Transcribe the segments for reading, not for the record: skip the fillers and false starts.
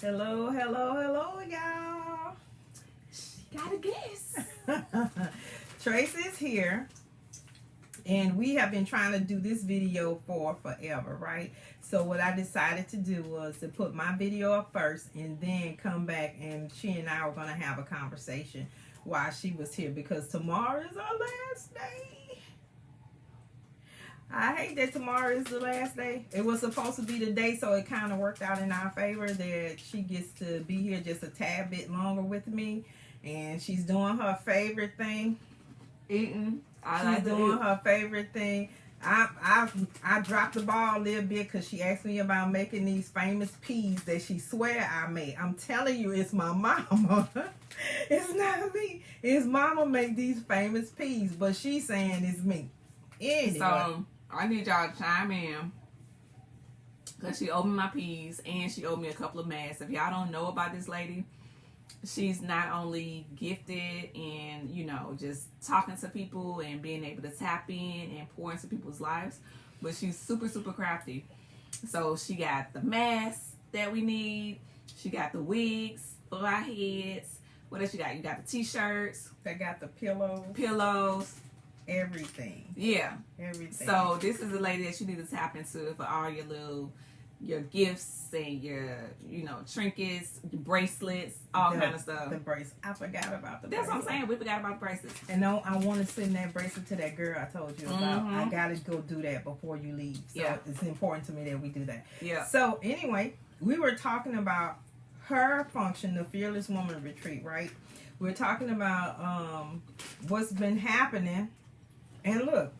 Hello, hello, hello, y'all. Got a guess. Tracy's here, and we have been trying to do this video for forever, right? So what I decided to do was to put my video up first and then come back, and she and I were going to have a conversation while she was here, because tomorrow is our last day. I hate that tomorrow is the last day. It was supposed to be the day, so it kind of worked out in our favor that she gets to be here just a tad bit longer with me. And she's doing her favorite thing. Eating. She's doing her favorite thing. I dropped the ball a little bit because she asked me about making these famous peas that she swear I made. I'm telling you, it's my mama. It's not me. It's mama make these famous peas, but she's saying it's me. Anyway. So I need y'all to chime in, because she owed me my peas and she owed me a couple of masks. If y'all don't know about this lady, she's not only gifted in, just talking to people and being able to tap in and pour into people's lives, but she's super, super crafty. So she got the masks that we need. She got the wigs for our heads. What else you got? You got the t-shirts. I got the pillows. Everything. Yeah. Everything. So this is a lady that you need to tap into for all your gifts and your, trinkets, bracelets, all kind of stuff. The bracelet. I forgot about the bracelet. That's what I'm saying. We forgot about the bracelets. And no, I want to send that bracelet to that girl I told you about. I got to go do that before you leave. So it's important to me that we do that. Yeah. So anyway, we were talking about her function, the Fearless Woman Retreat, right? We're talking about what's been happening. And look,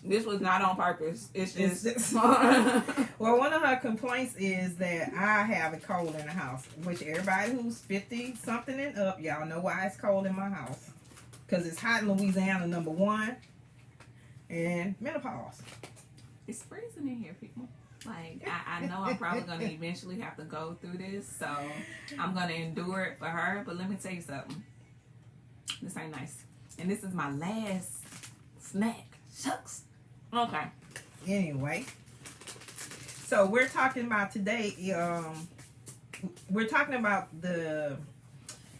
this was not on purpose. It's just well, one of her complaints is that I have a cold in the house, which everybody who's 50 something and up, y'all know why it's cold in my house, because it's hot in Louisiana, number one, and menopause. It's freezing in here, people. Like, I know I'm probably going to eventually have to go through this, so I'm going to endure it for her. But let me tell you something. This ain't nice. And this is my last snack. Shucks. Okay. Anyway. So we're talking about today, we're talking about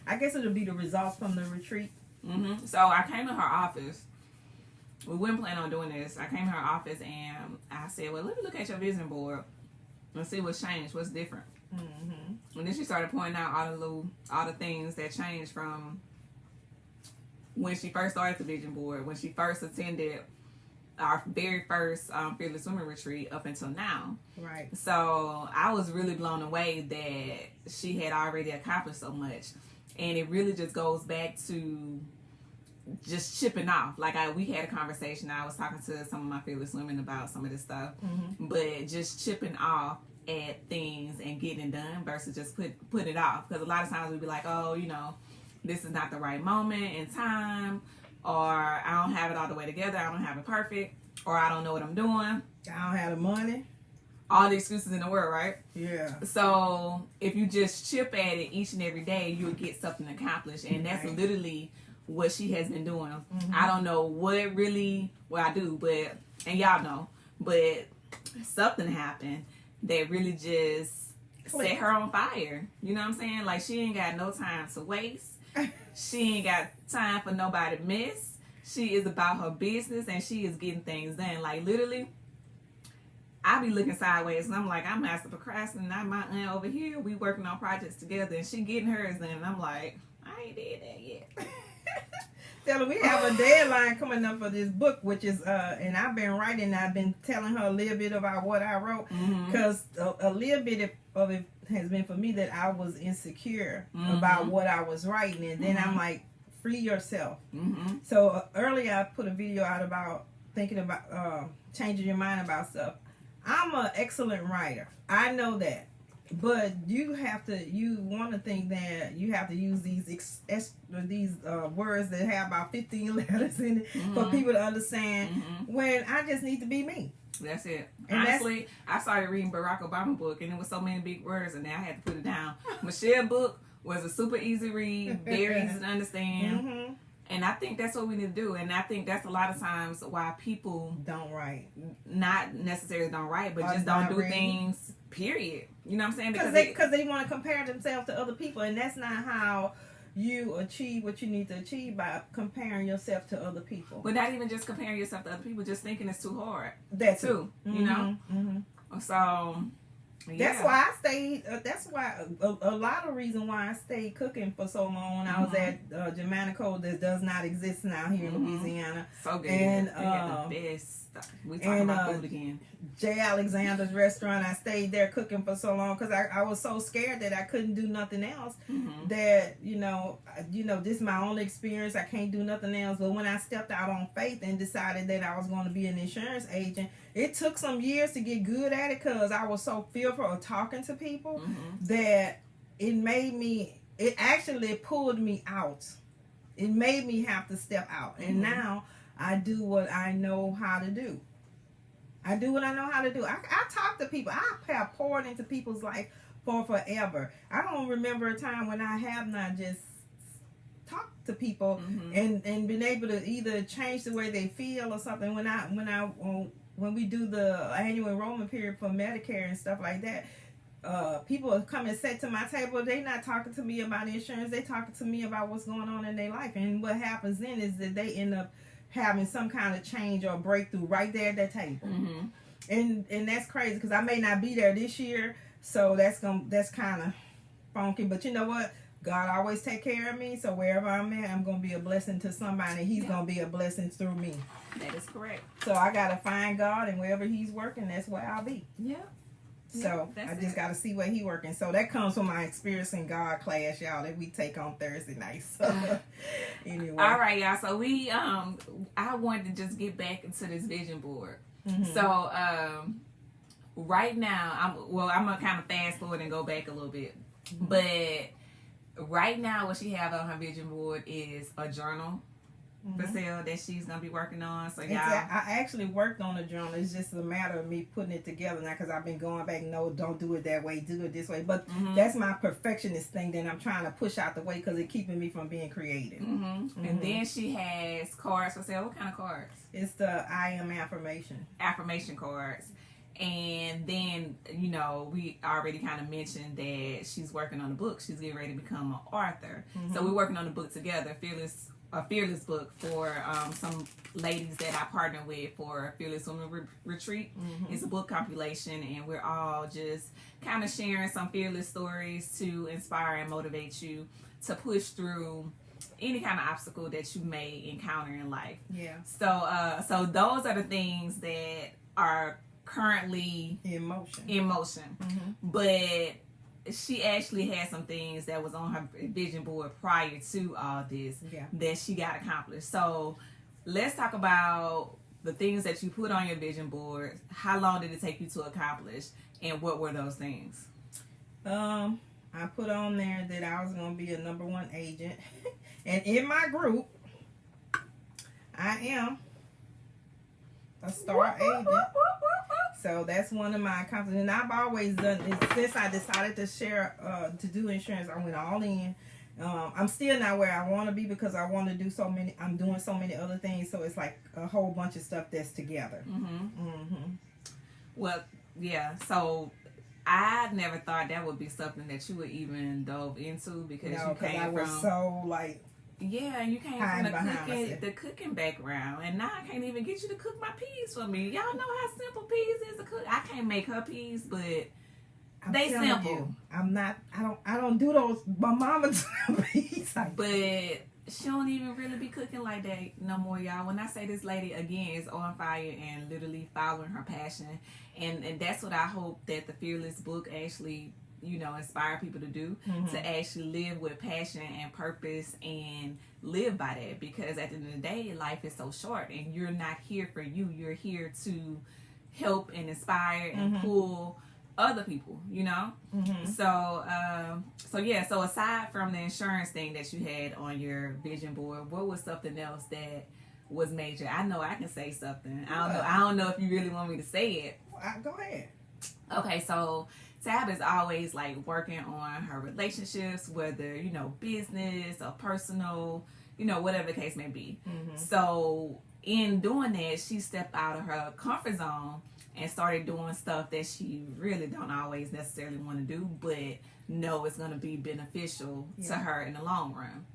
I guess it'll be the results from the retreat. Mm-hmm. So I came to her office. We weren't planning on doing this. I came to her office and I said, well, let me look at your vision board and see what's changed, what's different. Mm-hmm. And then she started pointing out all the things that changed from when she first started the vision board, when she first attended our very first Fearless Women Retreat up until now. Right. So I was really blown away that she had already accomplished so much. And it really just goes back to just chipping off. Like we had a conversation. I was talking to some of my fearless women about some of this stuff, but just chipping off at things and getting it done versus just put it off. Because a lot of times we'd be like, oh, this is not the right moment in time, or I don't have it all the way together. I don't have it perfect, or I don't know what I'm doing. I don't have the money. All the excuses in the world, right? Yeah. So if you just chip at it each and every day, you'll get something accomplished, and that's literally what she has been doing. I don't know what I do, and y'all know, but something happened that really just set her on fire. You know what I'm saying? Like, she ain't got no time to waste. She ain't got time for nobody to miss. She is about her business and she is getting things done. Like, literally, I be looking sideways and I'm like, I'm master procrastinating. My aunt over here, we working on projects together and she getting hers done. And I'm like, I ain't did that yet. Tell her we have a deadline coming up for this book, which is and I've been writing. I've been telling her a little bit about what I wrote, because a little bit of it has been for me that I was insecure about what I was writing, and then I'm like, free yourself. So earlier I put a video out about thinking about changing your mind about stuff. I'm an excellent writer. I know that. But one of the things that you have to use these words that have about 15 letters in it for people to understand when I just need to be me. That's it. And honestly, I started reading Barack Obama book and it was so many big words and now I had to put it down. Michelle book was a super easy read, very easy to understand. And I think that's what we need to do. And I think that's a lot of times why people don't write. Not necessarily don't write, but just don't do things Period. You know what I'm saying? Because they want to compare themselves to other people, and that's not how you achieve what you need to achieve, by comparing yourself to other people. But not even just comparing yourself to other people, just thinking it's too hard. That's too. You know. So. Yeah. That's why I stayed. That's why a lot of reason why I stayed cooking for so long. I was at Germanico, that does not exist now here in Louisiana. So good. And they had the best. We talking about food again. J. Alexander's restaurant. I stayed there cooking for so long because I was so scared that I couldn't do nothing else. That this is my only experience. I can't do nothing else. But when I stepped out on faith and decided that I was going to be an insurance agent, it took some years to get good at it because I was so fearful of talking to people that it actually pulled me out. It made me have to step out. And now I do what I know how to do. I do what I know how to do. I talk to people. I have poured into people's life for forever. I don't remember a time when I have not just talked to people and been able to either change the way they feel or something. When we do the annual enrollment period for Medicare and stuff like that, people come and sit to my table. They not talking to me about insurance. They talking to me about what's going on in their life. And what happens then is that they end up having some kind of change or breakthrough right there at that table. And that's crazy because I may not be there this year, so that's kind of funky. But you know what? God always take care of me, so wherever I'm at, I'm going to be a blessing to somebody. He's going to be a blessing through me. That is correct. So I got to find God, and wherever he's working, that's where I'll be. Yeah. So I just got to see where he working. So that comes from my Experiencing God class, y'all, that we take on Thursday nights. So anyway. All right, y'all. So we, I wanted to just get back into this vision board. So right now, I'm going to kind of fast forward and go back a little bit. But right now, what she have on her vision board is a journal for sale that she's gonna be working on. So y'all, I actually worked on a journal. It's just a matter of me putting it together now because I've been going back. No, don't do it that way. Do it this way. But that's my perfectionist thing that I'm trying to push out the way because it's keeping me from being creative. And then she has cards for sale. What kind of cards? It's the I am affirmation cards. And then, we already kind of mentioned that she's working on a book. She's getting ready to become an author. So we're working on the book together, a Fearless book for some ladies that I partner with for a Fearless Women Retreat. It's a book compilation, and we're all just kind of sharing some fearless stories to inspire and motivate you to push through any kind of obstacle that you may encounter in life. Yeah. So those are the things that are currently in motion. But she actually had some things that was on her vision board prior to all this that she got accomplished. So let's talk about the things that you put on your vision board. How long did it take you to accomplish, and what were those things? I put on there that I was going to be a number one agent. And in my group, I am a star agent. So that's one of my accomplishments. And I've always done it since I decided to share, to do insurance. I went all in. I'm still not where I want to be because I want to do I'm doing so many other things. So it's like a whole bunch of stuff that's together. Well, yeah. So I never thought that would be something that you would even dove into because you came I was from so like. Yeah, and you came from the cooking background, and now I can't even get you to cook my peas for me. Y'all know how simple peas is to cook. I can't make her peas, but they simple. I don't do those. My mama do peas. But she don't even really be cooking like that no more, y'all. When I say this lady again is on fire and literally following her passion, and that's what I hope that the Fearless book actually inspire people to do, to actually live with passion and purpose and live by that, because at the end of the day, life is so short and you're not here for you. You're here to help and inspire and pull other people, So aside from the insurance thing that you had on your vision board, what was something else that was major? I know I can say something. I don't know if you really want me to say it. Go ahead. Okay, so Tab is always like working on her relationships, whether, business or personal, whatever the case may be. So in doing that, she stepped out of her comfort zone and started doing stuff that she really don't always necessarily want to do, but know it's going to be beneficial to her in the long run.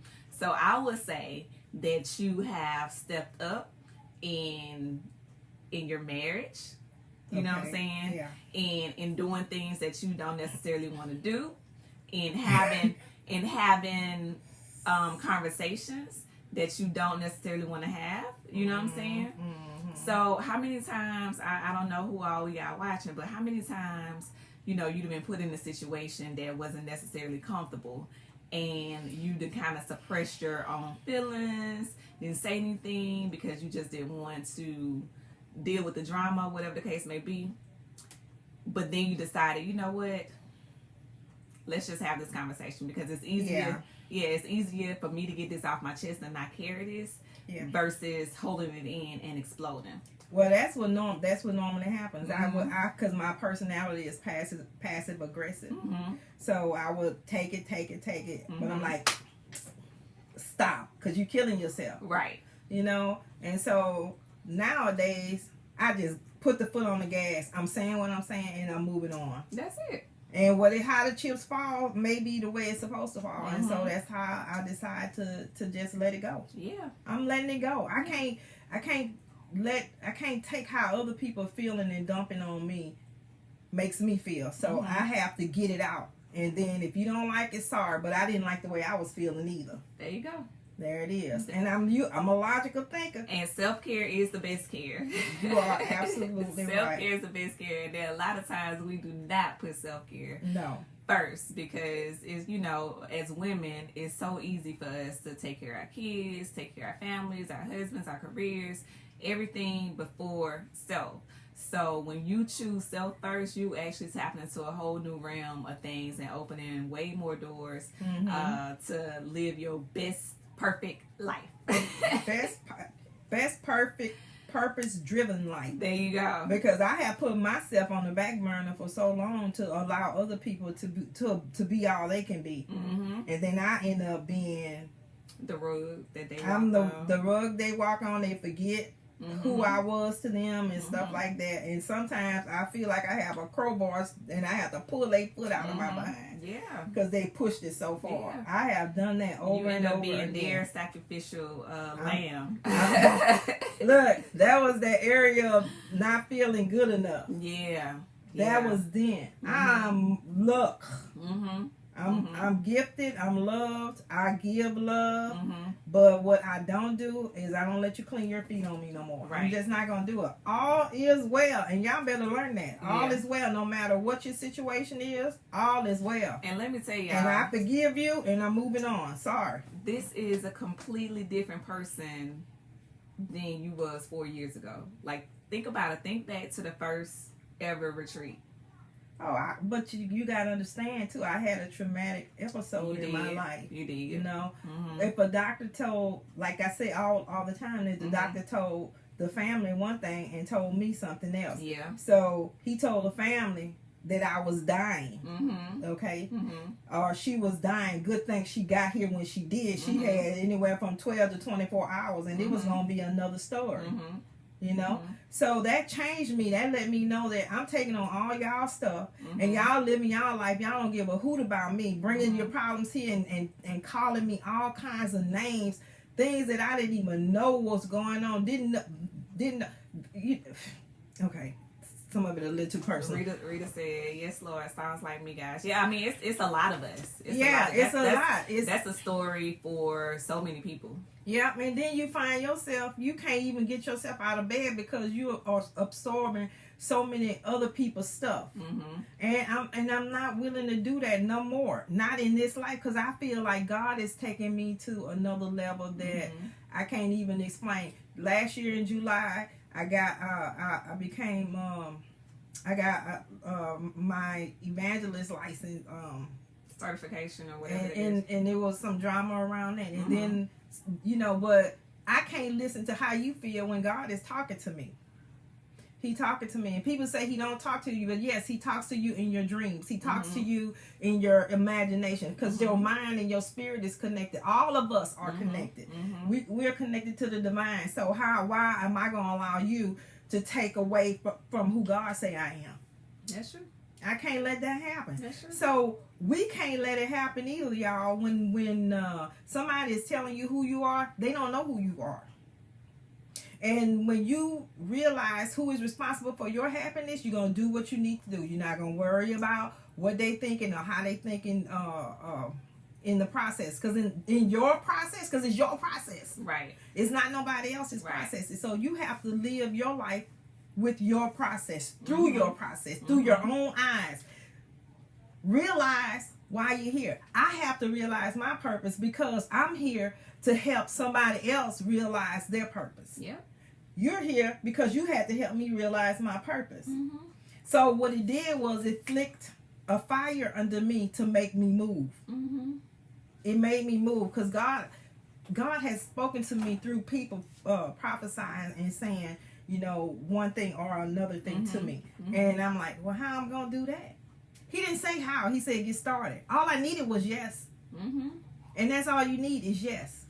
So I would say that you have stepped up in your marriage. You know what I'm saying? Yeah. And in doing things that you don't necessarily want to do, in having conversations that you don't necessarily want to have. You know what I'm saying? So how many times, I don't know who all we got watching, but how many times, you know, you've been put in a situation that wasn't necessarily comfortable, and you kind of suppressed your own feelings, didn't say anything because you just didn't want to deal with the drama, whatever the case may be. But then you decided, you know what? Let's just have this conversation because it's easier. Yeah, it's easier for me to get this off my chest and not carry this versus holding it in and exploding. Well, that's what normally happens. Because my personality is passive aggressive. So I would take it, but I'm like, stop, because you're killing yourself. Right. You know, and so nowadays I just put the foot on the gas. I'm saying what I'm saying, and I'm moving on. That's it. And how the chips fall may be the way it's supposed to fall. And so that's how I decide to just let it go. Yeah. I'm letting it go. I can't take how other people feeling and dumping on me makes me feel. So I have to get it out. And then if you don't like it, sorry, but I didn't like the way I was feeling either. There you go. There it is. And I'm a logical thinker. And self-care is the best care. You are absolutely right. Self-care is the best care. And there are a lot of times we do not put self-care first because, it's, you know, as women, it's so easy for us to take care of our kids, take care of our families, our husbands, our careers, everything before self. So when you choose self first, you actually tap into a whole new realm of things and opening way more doors to live your best perfect life. best perfect purpose-driven life. There you go. Because I have put myself on the back burner for so long to allow other people to be all they can be, and then I end up being the rug that they. I'm the rug they walk on. They forget who I was to them and stuff like that. And sometimes I feel like I have a crowbar and I have to pull their foot out of my behind. Yeah. Because they pushed it so far. Yeah. I have done that over and over again. You end up being their sacrificial lamb. Look, that was that area of not feeling good enough. Yeah. That was then. I'm gifted. I'm loved. I give love. But what I don't do is I don't let you clean your feet on me no more. Right. I'm just not going to do it. All is well. And y'all better learn that. All is well. No matter what your situation is, all is well. And let me tell y'all. And I forgive you and I'm moving on. Sorry. This is a completely different person than you was 4 years ago. Like, think about it. Think back to the first ever retreat. But you got to understand, too, I had a traumatic episode in my life. You did. You know, if a doctor told, like I say all the time, that the doctor told the family one thing and told me something else. Yeah. So he told the family that I was dying, okay? Or she was dying. Good thing she got here when she did. She had anywhere from 12 to 24 hours, and it was going to be another story. You know, so that changed me. That let me know that I'm taking on all y'all stuff, and y'all living y'all life. Y'all don't give a hoot about me, bringing your problems here and calling me all kinds of names, things that I didn't even know was going on. Okay, some of it a little too personal. Rita said, "Yes, Lord, sounds like me, guys." Yeah, I mean it's a lot of us. It's a lot. That's a story for so many people. Yeah, and then you find yourself, you can't even get yourself out of bed because you are absorbing so many other people's stuff. And I'm not willing to do that no more. Not in this life, because I feel like God is taking me to another level that I can't even explain. Last year in July, I got my evangelist license certification or whatever. And there was some drama around that, and then. You know, but I can't listen to how you feel when God is talking to me. He talking to me. And people say he don't talk to you, but yes, he talks to you in your dreams. He talks to you in your imagination, because your mind and your spirit is connected. All of us are connected. We're connected to the divine. So why am I going to allow you to take away from who God say I am. That's true. I can't let that happen. That's true. So we can't let it happen either, y'all. When somebody is telling you who you are, they don't know who you are. And when you realize who is responsible for your happiness, you're going to do what you need to do. You're not going to worry about what they thinking or how they thinking in the process. Because in your process, because it's your process. Right. It's not nobody else's process. So you have to live your life with your process, through your process, through your own eyes. Realize why you're here. I have to realize my purpose because I'm here to help somebody else realize their purpose. Yeah. You're here because you had to help me realize my purpose. So what it did was it flicked a fire under me to make me move. It made me move because God has spoken to me through people prophesying and saying, you know, one thing or another thing to me. And I'm like, well, how am I going to do that? He didn't say how. He said get started. All I needed was yes. And that's all you need is yes.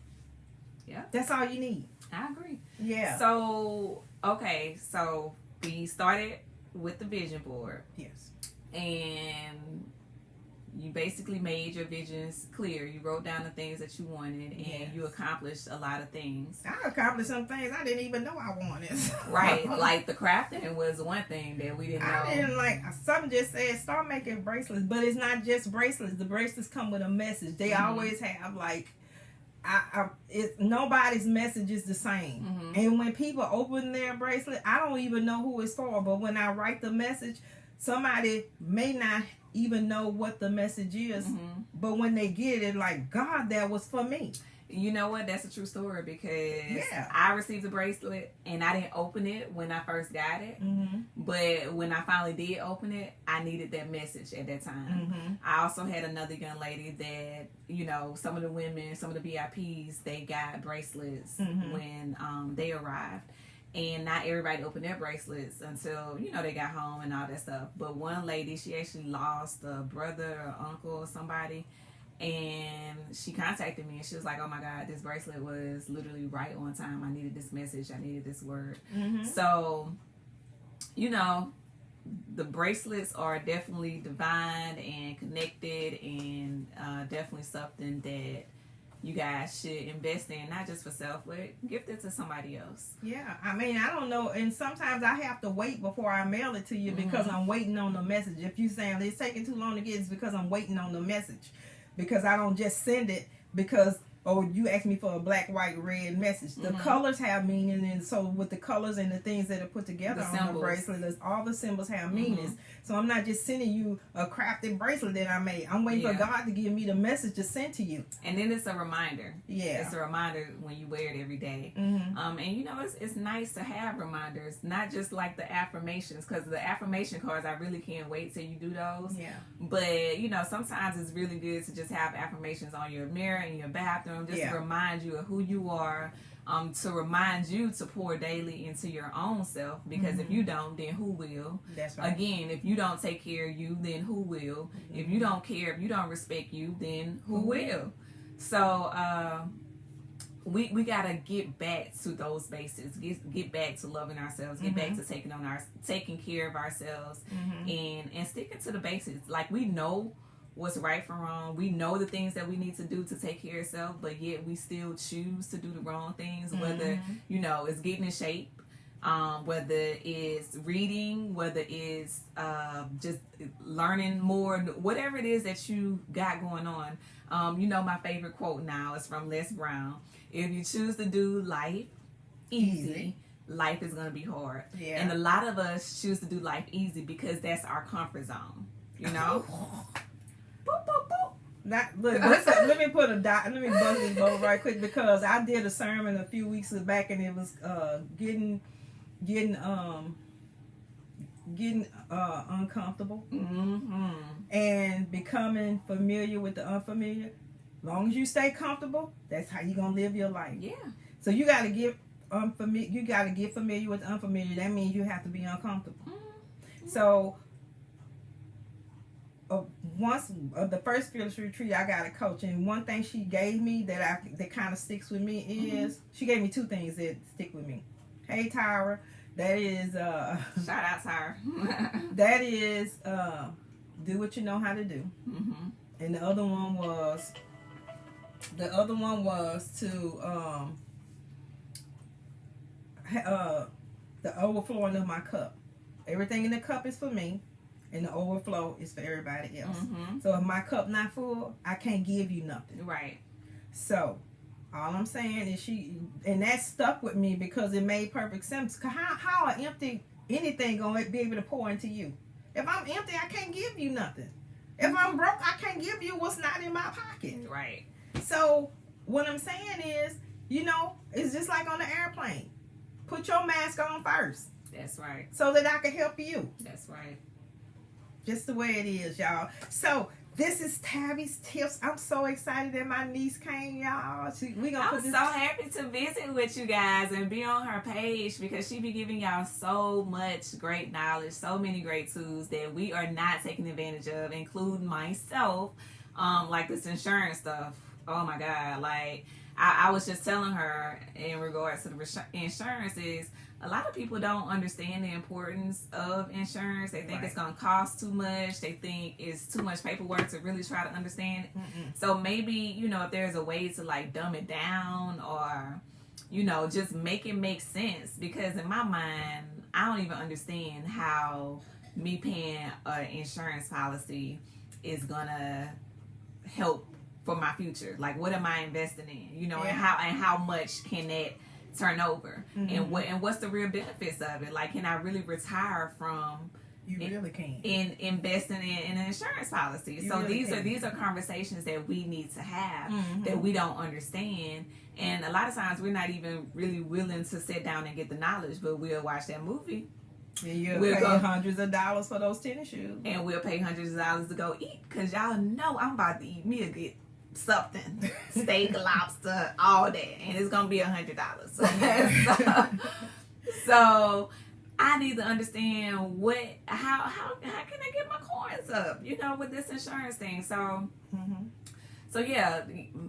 Yeah. That's all you need. I agree. Yeah. So, okay. So, we started with the vision board. Yes. And you basically made your visions clear. You wrote down the things that you wanted, and you accomplished a lot of things. I accomplished some things I didn't even know I wanted. Right, like the crafting was one thing that we didn't know. I didn't like. Something just said start making bracelets, but it's not just bracelets. The bracelets come with a message. They always have like, nobody's message is the same. And when people open their bracelet, I don't even know who it's for. But when I write the message, somebody may not even know what the message is, but when they get it, like, God, that was for me. You know what? That's a true story because I received a bracelet and I didn't open it when I first got it. But when I finally did open it, I needed that message at that time. I also had another young lady that, you know, some of the women, some of the VIPs, they got bracelets when they arrived. And not everybody opened their bracelets until, you know, they got home and all that stuff. But one lady, she actually lost a brother or uncle or somebody. And she contacted me and she was like, oh my God, this bracelet was literally right on time. I needed this message. I needed this word. So, you know, the bracelets are definitely divine and connected and definitely something that you guys should invest in, not just for self, but gift it to somebody else. Yeah, I mean, I don't know, and sometimes I have to wait before I mail it to you because I'm waiting on the message. If you saying it's taking too long to get it, it's because I'm waiting on the message. Because I don't just send it because, oh, you asked me for a black, white, red message. The colors have meaning, and so with the colors and the things that are put together on the bracelet, all the symbols have meanings. So I'm not just sending you a crafted bracelet that I made. I'm waiting for God to give me the message to send to you. And then it's a reminder. Yeah. It's a reminder when you wear it every day. And you know, it's nice to have reminders, not just like the affirmations, because the affirmation cards, I really can't wait till you do those. Yeah. But, you know, sometimes it's really good to just have affirmations on your mirror in your bathroom, just to remind you of who you are, to remind you to pour daily into your own self, because if you don't, then who will? That's right. Again, if you don't take care of you, then who will? If you don't care, if you don't respect you, then who will? So we gotta get back to those basics, get back to loving ourselves, get back to taking care of ourselves, and sticking to the basics. Like, we know what's right from wrong. We know the things that we need to do to take care of ourselves, but yet we still choose to do the wrong things, whether, you know, it's getting in shape, whether it's reading, whether it's just learning more, whatever it is that you got going on. You know, my favorite quote now is from Les Brown. If you choose to do life easy, life is going to be hard. Yeah. And a lot of us choose to do life easy because that's our comfort zone, you know? Boop, boop, boop. Let me put a dot. Let me buzz this boat right quick, because I did a sermon a few weeks back, and it was getting uncomfortable and becoming familiar with the unfamiliar. Long as you stay comfortable, that's how you're gonna live your life. Yeah. So you got to get unfamiliar. You got to get familiar with the unfamiliar. That means you have to be uncomfortable. So. Once the first field retreat, I got a coach, and one thing she gave me that kind of sticks with me is she gave me two things that stick with me. Hey, Tyra, That is shout out to her. that is do what you know how to do. Mm-hmm. And the other one was to the overflowing of my cup. Everything in the cup is for me, and the overflow is for everybody else. Mm-hmm. So if my cup not full, I can't give you nothing. Right. So all I'm saying is and that stuck with me because it made perfect sense. How an empty anything gonna be able to pour into you? If I'm empty, I can't give you nothing. If I'm broke, I can't give you what's not in my pocket. Right. So what I'm saying is, it's just like on the airplane. Put your mask on first. That's right. So that I can help you. That's right. Just the way it is, y'all. So this is Tabby's Tips. I'm so excited that my niece came, y'all. I'm so happy to visit with you guys and be on her page because she be giving y'all so much great knowledge, so many great tools that we are not taking advantage of, including myself. Like this insurance stuff. Oh my God. Like I was just telling her in regards to the insurance is a lot of people don't understand the importance of insurance. They think it's going to cost too much. They think it's too much paperwork to really try to understand it. Mm-mm. So maybe, if there's a way to like dumb it down or, just make it make sense. Because in my mind, I don't even understand how me paying an insurance policy is going to help for my future. Like, what am I investing in? And how much can that turn over? Mm-hmm. And what's the real benefits of it? Like, can I really retire from really can in investing in an insurance policy? So really these are conversations that we need to have that we don't understand. And a lot of times we're not even really willing to sit down and get the knowledge, but we'll watch that movie. And we'll pay hundreds of dollars for those tennis shoes. And we'll pay hundreds of dollars to go eat. Because y'all know I'm about to eat me a good something. Steak, lobster, all that. And it's going to be $100. So I need to understand how can I get my coins up, with this insurance thing. So, So yeah,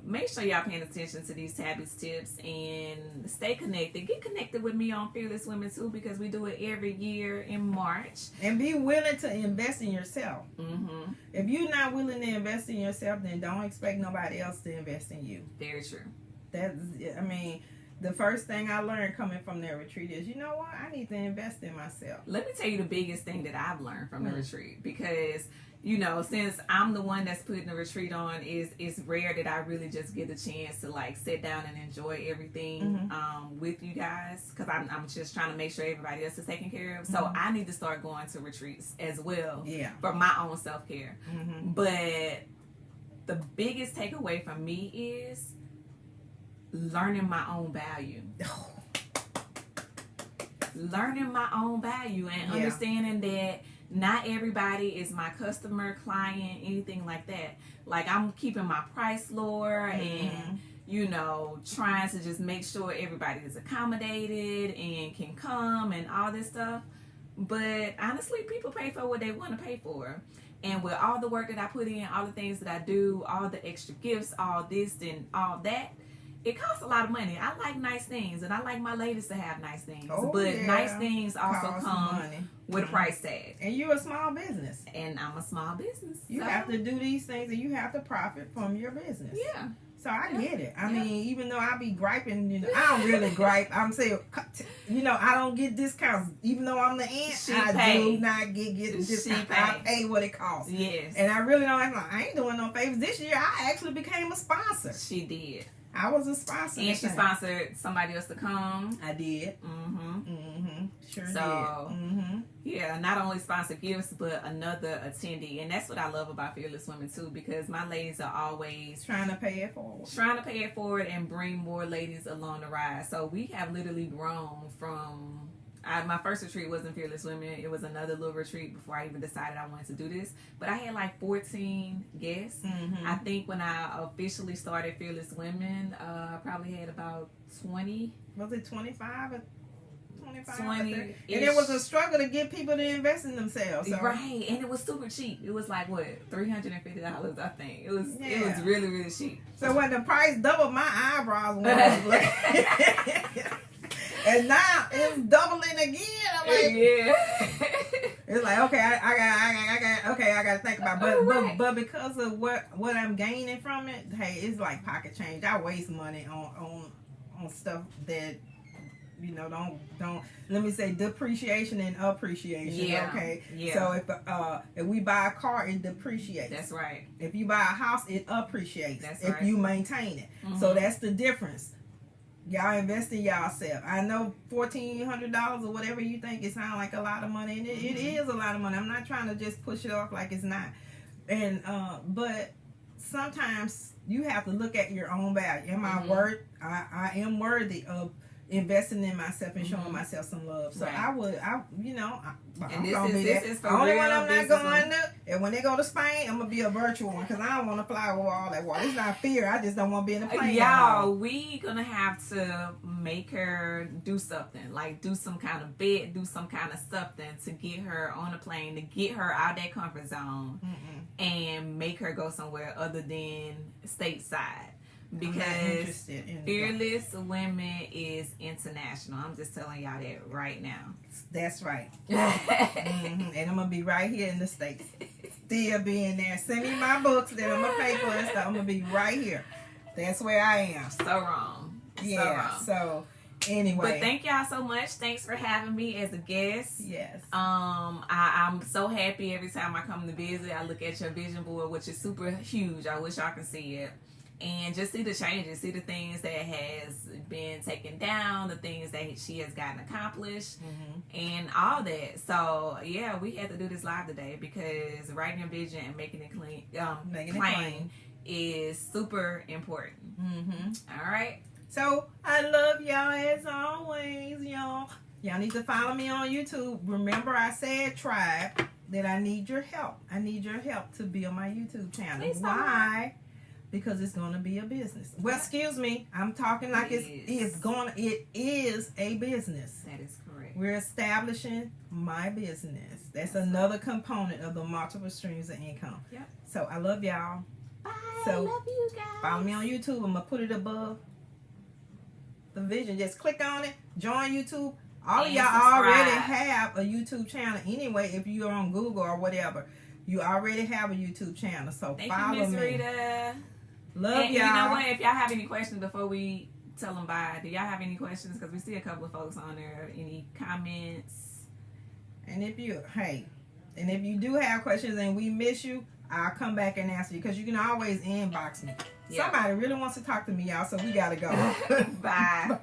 make sure y'all paying attention to these Tabby's Tips and stay connected. Get connected with me on Fearless Women too, because we do it every year in March. And be willing to invest in yourself. Mm-hmm. If you're not willing to invest in yourself, then don't expect nobody else to invest in you. Very true. The first thing I learned coming from that retreat is, you know what? I need to invest in myself. Let me tell you the biggest thing that I've learned from the retreat, because since I'm the one that's putting the retreat on, it's rare that I really just get a chance to like sit down and enjoy everything with you guys, because I'm just trying to make sure everybody else is taken care of. So I need to start going to retreats as well for my own self-care. But the biggest takeaway from me is learning my own value. Learning my own value and understanding that not everybody is my customer, client, anything like that. Like, I'm keeping my price lower and, trying to just make sure everybody is accommodated and can come and all this stuff. But honestly, people pay for what they want to pay for. And with all the work that I put in, all the things that I do, all the extra gifts, all this and all that, it costs a lot of money. I like nice things, and I like my ladies to have nice things. Nice things also come with a price tag. And you're a small business. And I'm a small business. You have to do these things, and you have to profit from your business. Yeah. So I get it. I mean, even though I be griping, I don't really gripe. I'm saying, I don't get discounts. Even though I'm the aunt, do not get discounts. I pay what it costs. Yes. And I really don't act like I ain't doing no favors. This year, I actually became a sponsor. She did. I was a sponsor. And she sponsored somebody else to come. I did. Sure did. Yeah, not only sponsor gifts, but another attendee. And that's what I love about Fearless Women too, because my ladies are always trying to pay it forward and bring more ladies along the ride. So we have literally grown from... my first retreat wasn't Fearless Women. It was another little retreat before I even decided I wanted to do this. But I had like 14 guests. I think when I officially started Fearless Women, I probably had about 20. Was it 25 or 25? 20. And it was a struggle to get people to invest in themselves. So. Right. And it was super cheap. It was like, what, $350, I think. It was really, really cheap. So when the price doubled, my eyebrows went And now it's doubling again. I'm like, Yeah. it's like, okay, I got to think about it. But because of what I'm gaining from it, hey, it's like pocket change. I waste money on stuff that, you know, don't let me say depreciation and appreciation. Yeah. Okay. Yeah. So if we buy a car, it depreciates. That's right. If you buy a house, it appreciates. That's if right. you maintain it. Mm-hmm. So that's the difference. Y'all invest in yourself. I know $1,400 or whatever you think it sounds like a lot of money, and it is a lot of money. I'm not trying to just push it off like it's not. And but sometimes you have to look at your own value. Am I worth? I am worthy of investing in myself and showing myself some love. So right. I'm gonna be this there. is for Only real one I'm not going business. to, and when they go to Spain, I'm gonna be a virtual one because I don't want to fly over all that water. It's not fear. I just don't want to be in the plane. Y'all, we gonna have to make her do something, like do some kind of bet, do some kind of something to get her on a plane, to get her out that comfort zone, and make her go somewhere other than stateside. Because Fearless Women is international. I'm just telling y'all that right now. That's right. And I'm gonna be right here in the States, still being there. Send me my books that I'm gonna pay for and stuff. I'm gonna be right here. That's where I am. So wrong. Yeah. So wrong. So anyway, but thank y'all so much. Thanks for having me as a guest. Yes. I'm so happy every time I come to visit. I look at your vision board, which is super huge. I wish y'all can see it. And just see the changes, see the things that has been taken down, the things that she has gotten accomplished, and all that. So yeah, we had to do this live today because writing your vision and making it plain is super important. All right. So I love y'all as always, y'all. Y'all need to follow me on YouTube. Remember, I said tribe that I need your help. I need your help to build my YouTube channel. Why? Because it's going to be a business. Well, excuse me. I'm talking like it is a business. That is correct. We're establishing my business. That's another component of the multiple streams of income. Yep. So I love y'all. Bye. So love you guys. Follow me on YouTube. I'm going to put it above the vision. Just click on it. Join YouTube. All of y'all already have a YouTube channel anyway. If you're on Google or whatever, you already have a YouTube channel. So follow you, Miss me. Rita. Love y'all. You know what? If y'all have any questions before we tell them bye, do y'all have any questions? Because we see a couple of folks on there. Any comments? And if you do have questions and we miss you, I'll come back and answer you because you can always inbox me. Yep. Somebody really wants to talk to me, y'all. So we gotta go. Bye.